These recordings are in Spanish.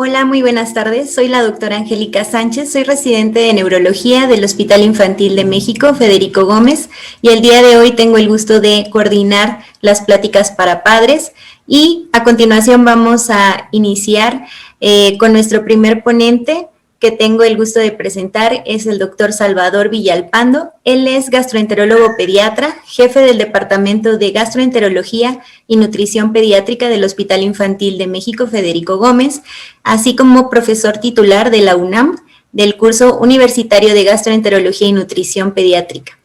Hola, muy buenas tardes. Soy la doctora Angélica Sánchez, soy residente de Neurología del Hospital Infantil de México, Federico Gómez, y el día de hoy tengo el gusto de coordinar las pláticas para padres y a continuación vamos a iniciar con nuestro primer ponente que tengo el gusto de presentar, es el doctor Salvador Villalpando. Él es gastroenterólogo pediatra, jefe del Departamento de Gastroenterología y Nutrición Pediátrica del Hospital Infantil de México, Federico Gómez, así como profesor titular de la UNAM del curso universitario de Gastroenterología y Nutrición Pediátrica.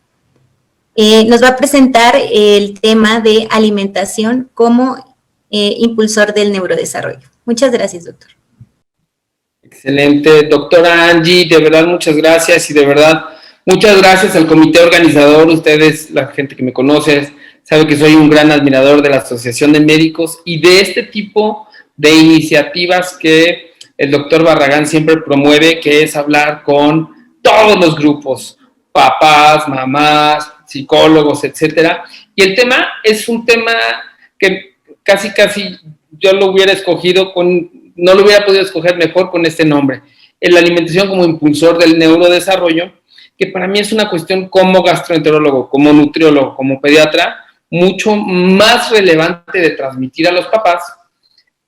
Nos va a presentar el tema de alimentación como impulsor del neurodesarrollo. Muchas gracias, doctor. Excelente, doctora Angie, de verdad muchas gracias y de verdad muchas gracias al comité organizador. Ustedes, la gente que me conoce, sabe que soy un gran admirador de la Asociación de Médicos y de este tipo de iniciativas que el doctor Barragán siempre promueve, que es hablar con todos los grupos, papás, mamás, psicólogos, etcétera. Y el tema es un tema que casi yo lo hubiera escogido no lo hubiera podido escoger mejor con este nombre, la alimentación como impulsor del neurodesarrollo, que para mí es una cuestión como gastroenterólogo, como nutriólogo, como pediatra, mucho más relevante de transmitir a los papás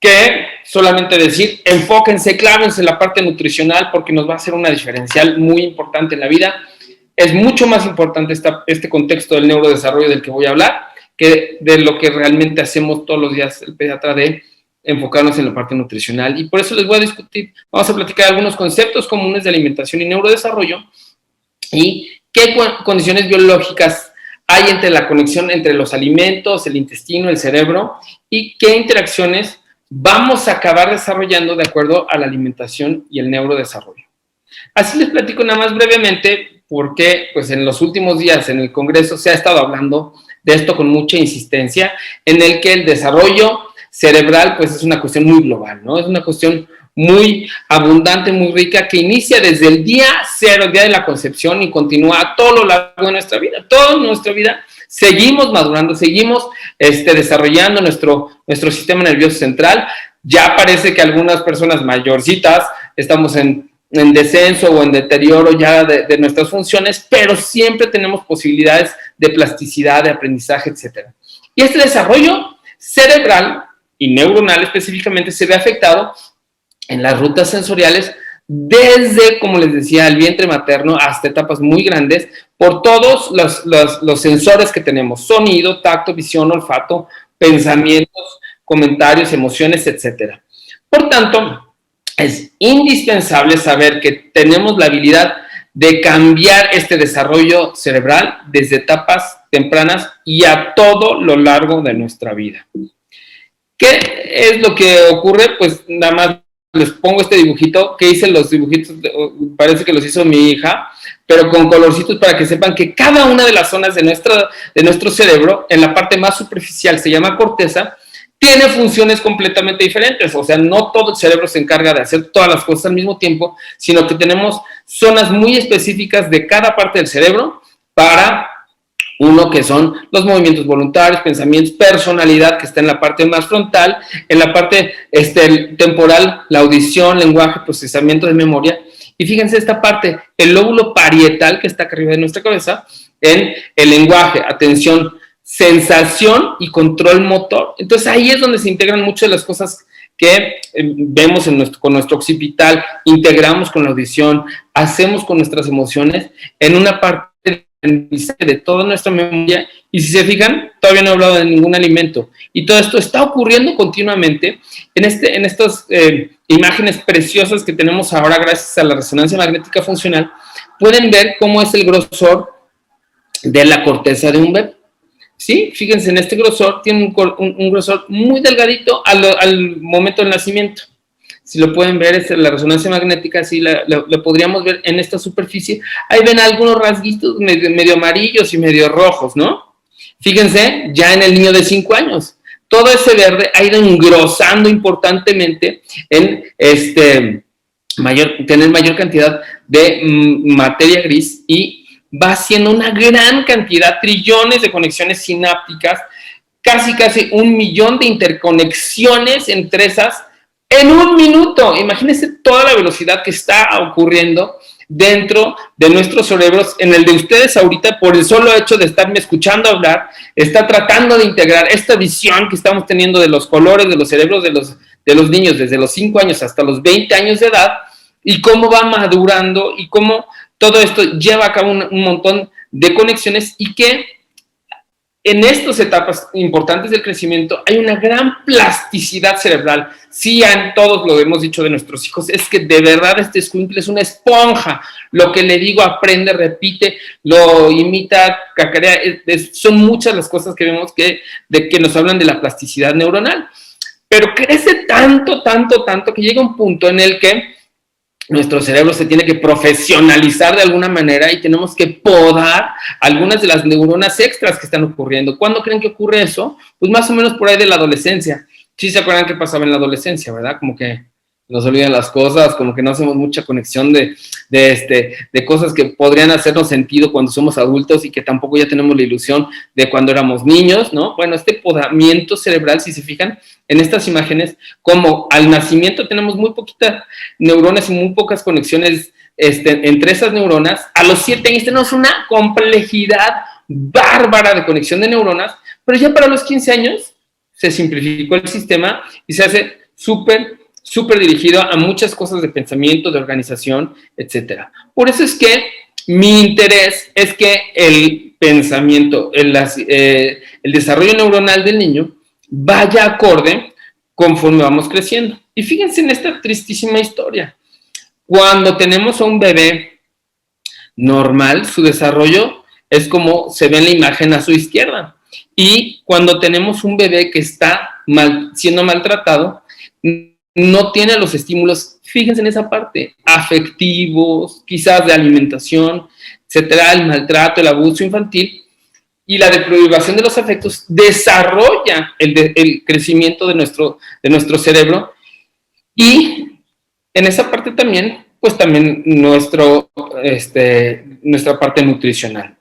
que solamente decir, enfóquense, clávense en la parte nutricional porque nos va a hacer una diferencial muy importante en la vida. Es mucho más importante este contexto del neurodesarrollo del que voy a hablar que de lo que realmente hacemos todos los días el pediatra de enfocarnos en la parte nutricional, y por eso les voy a vamos a platicar algunos conceptos comunes de alimentación y neurodesarrollo y qué condiciones biológicas hay entre la conexión entre los alimentos, el intestino, el cerebro, y qué interacciones vamos a acabar desarrollando de acuerdo a la alimentación y el neurodesarrollo. Así les platico nada más brevemente porque pues en los últimos días en el Congreso se ha estado hablando de esto con mucha insistencia, en el que el desarrollo cerebral, pues es una cuestión muy global, ¿no? Es una cuestión muy abundante, muy rica, que inicia desde el día cero, el día de la concepción, y continúa a todo lo largo de nuestra vida. Toda nuestra vida seguimos madurando, seguimos desarrollando nuestro sistema nervioso central. Ya parece que algunas personas mayorcitas estamos en descenso o en deterioro ya de nuestras funciones, pero siempre tenemos posibilidades de plasticidad, de aprendizaje, etc. Y este desarrollo cerebral y neuronal específicamente se ve afectado en las rutas sensoriales desde, como les decía, el vientre materno hasta etapas muy grandes por todos los sensores que tenemos: sonido, tacto, visión, olfato, pensamientos, comentarios, emociones, etc. Por tanto, es indispensable saber que tenemos la habilidad de cambiar este desarrollo cerebral desde etapas tempranas y a todo lo largo de nuestra vida. ¿Qué es lo que ocurre? Pues nada más les pongo este dibujito, que hice los dibujitos, parece que los hizo mi hija, pero con colorcitos para que sepan que cada una de las zonas de nuestro cerebro, en la parte más superficial se llama corteza, tiene funciones completamente diferentes. O sea, no todo el cerebro se encarga de hacer todas las cosas al mismo tiempo, sino que tenemos zonas muy específicas de cada parte del cerebro para uno que son los movimientos voluntarios, pensamientos, personalidad, que está en la parte más frontal, en la parte temporal, la audición, lenguaje, procesamiento de memoria. Y fíjense esta parte, el lóbulo parietal, que está acá arriba de nuestra cabeza, en el lenguaje, atención, sensación y control motor. Entonces ahí es donde se integran muchas de las cosas que vemos con nuestro occipital, integramos con la audición, hacemos con nuestras emociones, en una parte de toda nuestra memoria. Y si se fijan, todavía no he hablado de ningún alimento, y todo esto está ocurriendo continuamente en estas imágenes preciosas que tenemos ahora gracias a la resonancia magnética funcional. Pueden ver cómo es el grosor de la corteza de un bebé. ¿Sí? Fíjense, en este grosor tiene un grosor muy delgadito al momento del nacimiento. Si lo pueden ver, la resonancia magnética, así lo podríamos ver en esta superficie. Ahí ven algunos rasguitos medio amarillos y medio rojos, ¿no? Fíjense, ya en el niño de 5 años, todo ese verde ha ido engrosando importantemente en tener mayor cantidad de materia gris, y va haciendo una gran cantidad, trillones de conexiones sinápticas, casi 1 millón de interconexiones entre esas En un minuto. Imagínense toda la velocidad que está ocurriendo dentro de nuestros cerebros, en el de ustedes ahorita, por el solo hecho de estarme escuchando hablar, está tratando de integrar esta visión que estamos teniendo de los colores de los cerebros de los niños desde los 5 años hasta los 20 años de edad, y cómo va madurando y cómo todo esto lleva a cabo un montón de conexiones, y que en estas etapas importantes del crecimiento hay una gran plasticidad cerebral. Sí, todos lo hemos dicho de nuestros hijos, es que de verdad este escuincle es una esponja. Lo que le digo aprende, repite, lo imita, cacarea. Son muchas las cosas que vemos que nos hablan de la plasticidad neuronal. Pero crece tanto que llega un punto en el que nuestro cerebro se tiene que profesionalizar de alguna manera y tenemos que podar algunas de las neuronas extras que están ocurriendo. ¿Cuándo creen que ocurre eso? Pues más o menos por ahí de la adolescencia. Sí se acuerdan qué pasaba en la adolescencia, ¿verdad? Como que nos olvidan las cosas, como que no hacemos mucha conexión de cosas que podrían hacernos sentido cuando somos adultos y que tampoco ya tenemos la ilusión de cuando éramos niños, ¿no? Bueno, este podamiento cerebral, si se fijan en estas imágenes, como al nacimiento tenemos muy poquitas neuronas y muy pocas conexiones entre esas neuronas, a los 7 años tenemos una complejidad bárbara de conexión de neuronas, pero ya para los 15 años se simplificó el sistema y se hace súper dirigido a muchas cosas de pensamiento, de organización, etcétera. Por eso es que mi interés es que el pensamiento, el desarrollo neuronal del niño vaya acorde conforme vamos creciendo. Y fíjense en esta tristísima historia. Cuando tenemos a un bebé normal, su desarrollo es como se ve en la imagen a su izquierda. Y cuando tenemos un bebé que está siendo maltratado, no tiene los estímulos, fíjense en esa parte, afectivos, quizás de alimentación, etcétera, el maltrato, el abuso infantil, y la deprivación de los afectos desarrolla el crecimiento de nuestro cerebro, y en esa parte también, pues también nuestra parte nutricional.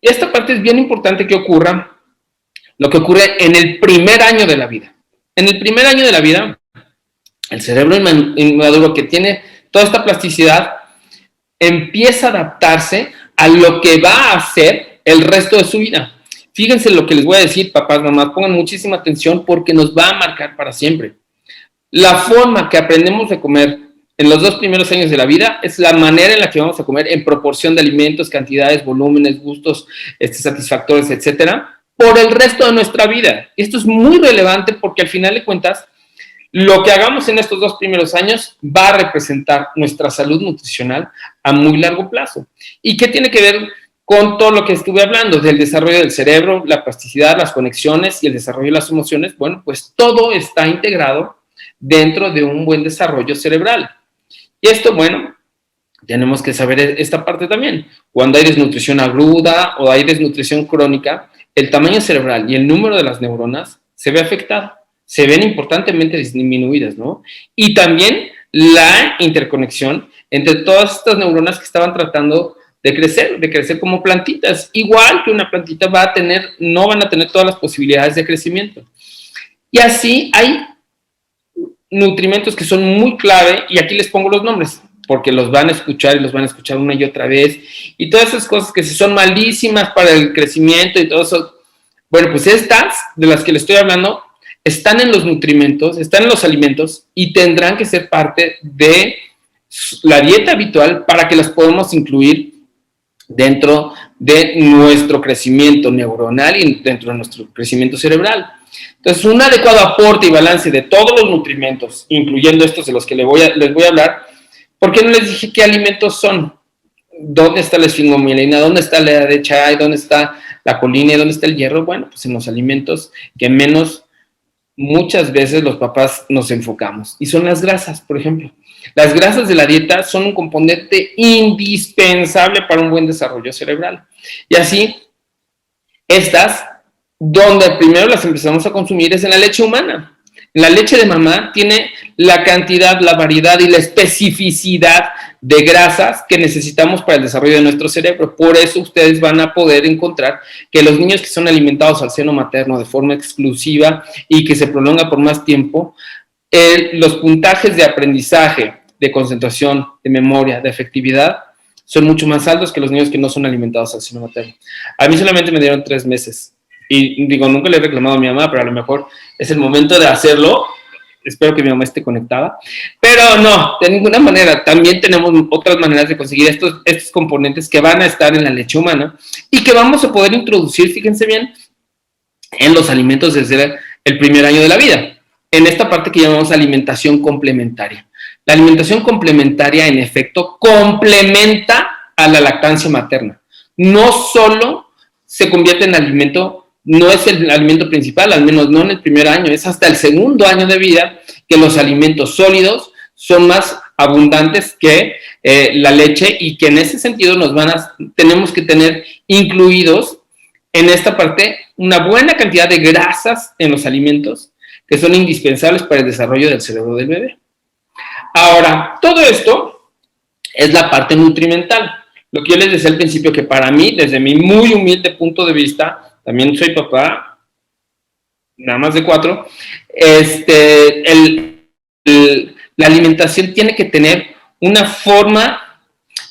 Y esta parte es bien importante que ocurra, lo que ocurre en el primer año de la vida. En el primer año de la vida, el cerebro inmaduro que tiene toda esta plasticidad empieza a adaptarse a lo que va a hacer el resto de su vida. Fíjense lo que les voy a decir, papás, mamás, pongan muchísima atención porque nos va a marcar para siempre. La forma que aprendemos a comer en los 2 primeros años de la vida es la manera en la que vamos a comer en proporción de alimentos, cantidades, volúmenes, gustos, satisfactores, etcétera, por el resto de nuestra vida. Esto es muy relevante porque al final de cuentas, lo que hagamos en estos 2 primeros años va a representar nuestra salud nutricional a muy largo plazo. ¿Y qué tiene que ver con todo lo que estuve hablando del desarrollo del cerebro, la plasticidad, las conexiones y el desarrollo de las emociones? Bueno, pues todo está integrado dentro de un buen desarrollo cerebral. Y esto, bueno, tenemos que saber esta parte también. Cuando hay desnutrición aguda o hay desnutrición crónica, el tamaño cerebral y el número de las neuronas se ve afectado, se ven importantemente disminuidas, ¿no? Y también la interconexión entre todas estas neuronas que estaban tratando de crecer como plantitas. Igual que una plantita no van a tener todas las posibilidades de crecimiento. Y así hay nutrimentos que son muy clave, y aquí les pongo los nombres, porque los van a escuchar y los van a escuchar una y otra vez, y todas esas cosas que son malísimas para el crecimiento y todo eso. Bueno, pues estas de las que les estoy hablando están en los nutrimentos, están en los alimentos y tendrán que ser parte de la dieta habitual para que las podamos incluir dentro de nuestro crecimiento neuronal y dentro de nuestro crecimiento cerebral. Entonces, un adecuado aporte y balance de todos los nutrimentos, incluyendo estos de los que les voy a hablar. ¿Por qué no les dije qué alimentos son? ¿Dónde está la esfingomielina? ¿Dónde está la DHA? ¿Dónde está la colina? ¿Dónde está el hierro? Bueno, pues en los alimentos que muchas veces los papás nos enfocamos. Y son las grasas, por ejemplo. Las grasas de la dieta son un componente indispensable para un buen desarrollo cerebral. Y así, donde primero las empezamos a consumir es en la leche humana. La leche de mamá tiene la cantidad, la variedad y la especificidad de grasas que necesitamos para el desarrollo de nuestro cerebro. Por eso ustedes van a poder encontrar que los niños que son alimentados al seno materno de forma exclusiva y que se prolonga por más tiempo, los puntajes de aprendizaje, de concentración, de memoria, de efectividad, son mucho más altos que los niños que no son alimentados al seno materno. A mí solamente me dieron 3 meses. Y digo, nunca le he reclamado a mi mamá, pero a lo mejor es el momento de hacerlo. Espero que mi mamá esté conectada. Pero no, de ninguna manera. También tenemos otras maneras de conseguir estos componentes que van a estar en la leche humana y que vamos a poder introducir, fíjense bien, en los alimentos desde el primer año de la vida. En esta parte que llamamos alimentación complementaria. La alimentación complementaria, en efecto, complementa a la lactancia materna. No solo se convierte en alimento, no es el alimento principal, al menos no en el primer año, es hasta el segundo año de vida que los alimentos sólidos son más abundantes que la leche y que en ese sentido tenemos que tener incluidos en esta parte una buena cantidad de grasas en los alimentos que son indispensables para el desarrollo del cerebro del bebé. Ahora, todo esto es la parte nutrimental. Lo que yo les decía al principio, que para mí, desde mi muy humilde punto de vista, también soy papá, nada más de 4, la alimentación tiene que tener una forma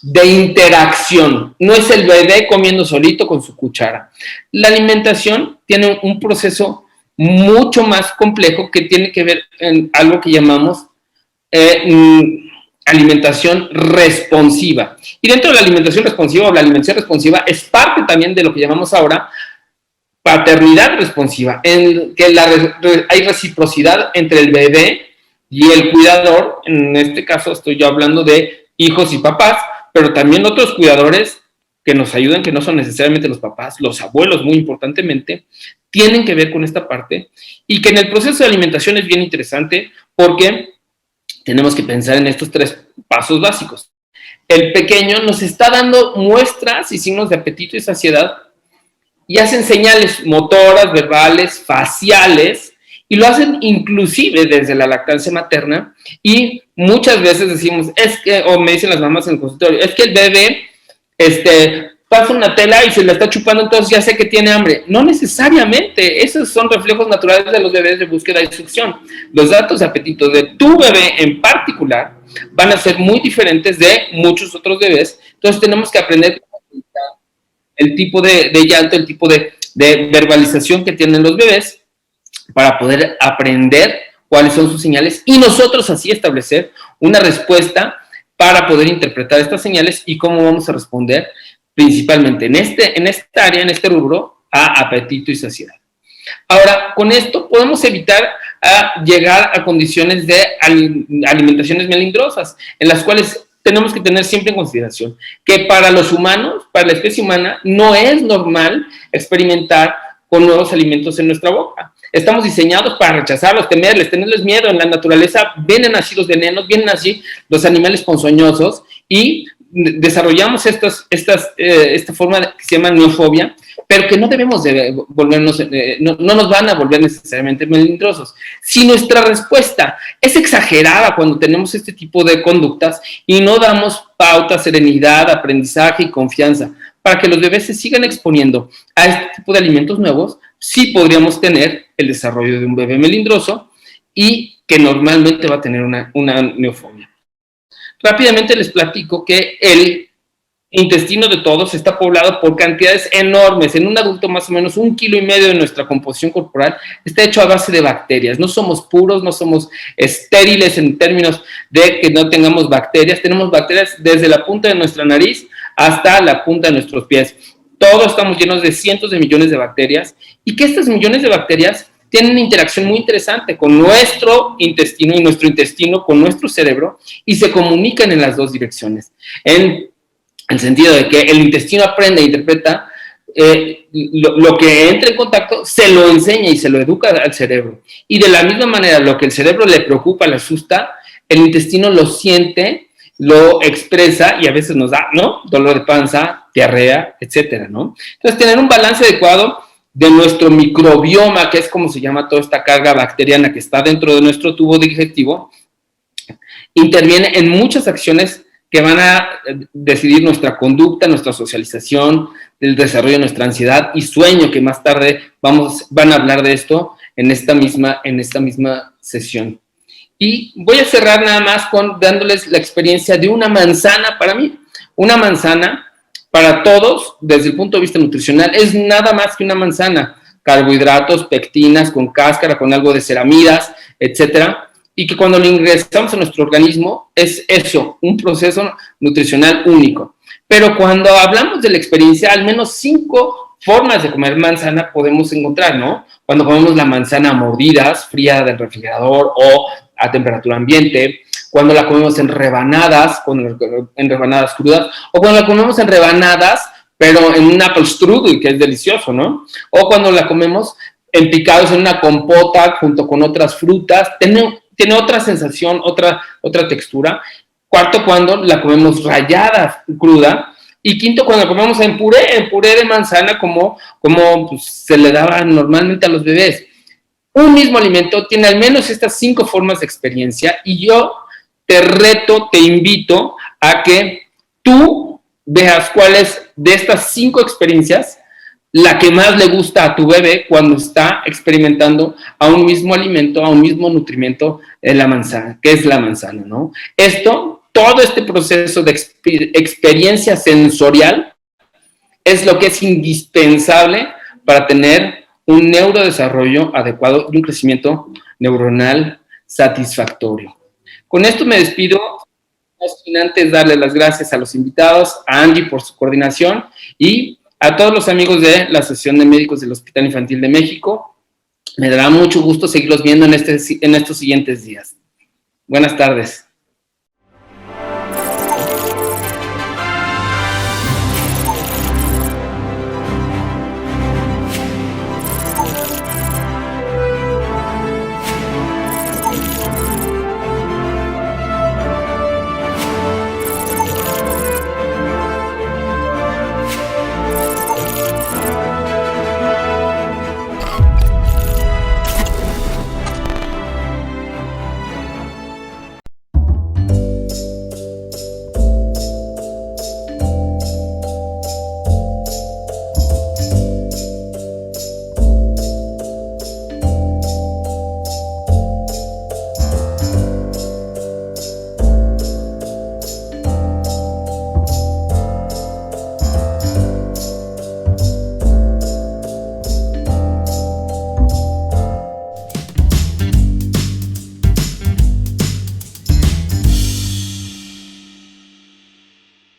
de interacción. No es el bebé comiendo solito con su cuchara. La alimentación tiene un proceso mucho más complejo que tiene que ver en algo que llamamos alimentación responsiva. Y dentro de la alimentación responsiva o la alimentación responsiva es parte también de lo que llamamos ahora paternidad responsiva, en que hay reciprocidad entre el bebé y el cuidador. En este caso estoy yo hablando de hijos y papás, pero también otros cuidadores que nos ayudan, que no son necesariamente los papás, los abuelos muy importantemente, tienen que ver con esta parte, y que en el proceso de alimentación es bien interesante porque tenemos que pensar en estos 3 pasos básicos. El pequeño nos está dando muestras y signos de apetito y saciedad y hacen señales motoras, verbales, faciales, y lo hacen inclusive desde la lactancia materna, y muchas veces decimos, o me dicen las mamás en el consultorio, es que el bebé pasa una tela y se la está chupando, entonces ya sé que tiene hambre. No necesariamente, esos son reflejos naturales de los bebés de búsqueda y succión. Los datos de apetito de tu bebé en particular van a ser muy diferentes de muchos otros bebés, entonces tenemos que aprender el tipo de llanto, el tipo de verbalización que tienen los bebés para poder aprender cuáles son sus señales y nosotros así establecer una respuesta para poder interpretar estas señales y cómo vamos a responder principalmente en esta área, en este rubro, a apetito y saciedad. Ahora, con esto podemos evitar llegar a condiciones de alimentaciones melindrosas, en las cuales tenemos que tener siempre en consideración que para los humanos, para la especie humana, no es normal experimentar con nuevos alimentos en nuestra boca. Estamos diseñados para rechazarlos, tenerles miedo. En la naturaleza vienen así los venenos, vienen así los animales ponzoñosos y desarrollamos esta forma que se llama neofobia, pero que no debemos de volvernos, no nos van a volver necesariamente melindrosos. Si nuestra respuesta es exagerada cuando tenemos este tipo de conductas y no damos pauta, serenidad, aprendizaje y confianza para que los bebés se sigan exponiendo a este tipo de alimentos nuevos, sí podríamos tener el desarrollo de un bebé melindroso y que normalmente va a tener una neofobia. Rápidamente les platico que el intestino de todos está poblado por cantidades enormes. En un adulto más o menos 1,5 kilos de nuestra composición corporal está hecho a base de bacterias. No somos puros, no somos estériles en términos de que no tengamos bacterias. Tenemos bacterias desde la punta de nuestra nariz hasta la punta de nuestros pies. Todos estamos llenos de cientos de millones de bacterias y que estas millones de bacterias tienen una interacción muy interesante con nuestro intestino y nuestro intestino con nuestro cerebro y se comunican en las 2 direcciones. En el sentido de que el intestino aprende e interpreta lo que entra en contacto, se lo enseña y se lo educa al cerebro. Y de la misma manera, lo que el cerebro le preocupa, le asusta, el intestino lo siente, lo expresa y a veces nos da, ¿no? Dolor de panza, diarrea, etcétera, ¿no? Entonces, tener un balance adecuado de nuestro microbioma, que es como se llama toda esta carga bacteriana que está dentro de nuestro tubo digestivo, interviene en muchas acciones que van a decidir nuestra conducta, nuestra socialización, el desarrollo de nuestra ansiedad y sueño, que más tarde van a hablar de esto en esta misma sesión. Y voy a cerrar nada más dándoles la experiencia de una manzana para mí. Una manzana para todos, desde el punto de vista nutricional, es nada más que una manzana. Carbohidratos, pectinas, con cáscara, con algo de ceramidas, etcétera. Y que cuando lo ingresamos a nuestro organismo, es eso, un proceso nutricional único. Pero cuando hablamos de la experiencia, al menos 5 formas de comer manzana podemos encontrar, ¿no? Cuando comemos la manzana a mordidas, fría del refrigerador o a temperatura ambiente, cuando la comemos en rebanadas crudas, o cuando la comemos en rebanadas, pero en un apple strudel, que es delicioso, ¿no? O cuando la comemos en picados en una compota junto con otras frutas, tiene otra sensación, otra textura. Cuarto, cuando la comemos rallada, cruda. Y quinto, cuando la comemos en puré de manzana, como pues, se le daba normalmente a los bebés. Un mismo alimento tiene al menos estas 5 formas de experiencia, y yo te reto, te invito a que tú veas cuál es de estas 5 experiencias la que más le gusta a tu bebé cuando está experimentando a un mismo alimento, a un mismo nutrimento en la manzana, que es la manzana, ¿no? Todo este proceso de experiencia sensorial es lo que es indispensable para tener un neurodesarrollo adecuado y un crecimiento neuronal satisfactorio. Con esto me despido, no sin antes darle las gracias a los invitados, a Angie por su coordinación y a todos los amigos de la Asociación de Médicos del Hospital Infantil de México. Me dará mucho gusto seguirlos viendo en estos siguientes días. Buenas tardes.